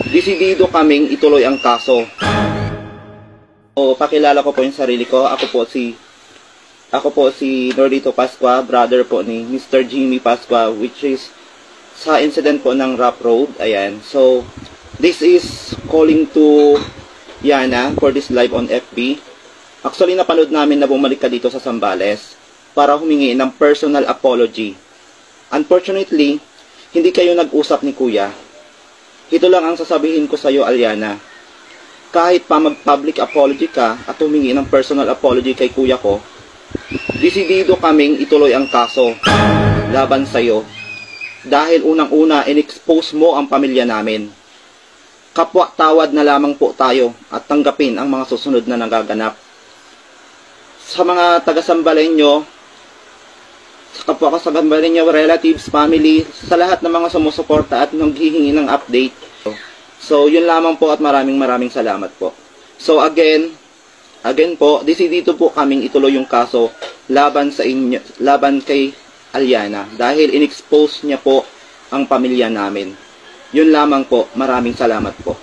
Desidido kaming ituloy ang kaso. Pakilala ko po yung sarili ko. Ako po si Nordito Pascua, brother po ni Mr. Jimmy Pascua, which is sa incident po ng Rough Road. Ayan. So, this is calling to Yana for this live on FB. Actually, napanood namin na bumalik ka dito sa Zambales para humingi ng personal apology. Unfortunately, hindi kayo nag-usap ni Kuya. Ito lang ang sasabihin ko sa iyo, Aliana. Kahit pa mag-public apology ka at humingi ng personal apology kay Kuya ko, desidido kaming ituloy ang kaso laban sa iyo. Dahil unang-una, in-expose mo ang pamilya namin. Kapwa-tawad na lamang po tayo at tanggapin ang mga susunod na nagaganap. Sa mga taga-Sambaleño, sa kapwa ko sa Sambaleño, relatives, family, sa lahat ng mga sumusuporta at nanghihingi ng update. So, yun lamang po at maraming salamat po. So, again po, desidido po kaming ituloy yung kaso laban sa inyo, laban kay Aliana dahil in-expose niya po ang pamilya namin. Yun lamang po, maraming salamat po.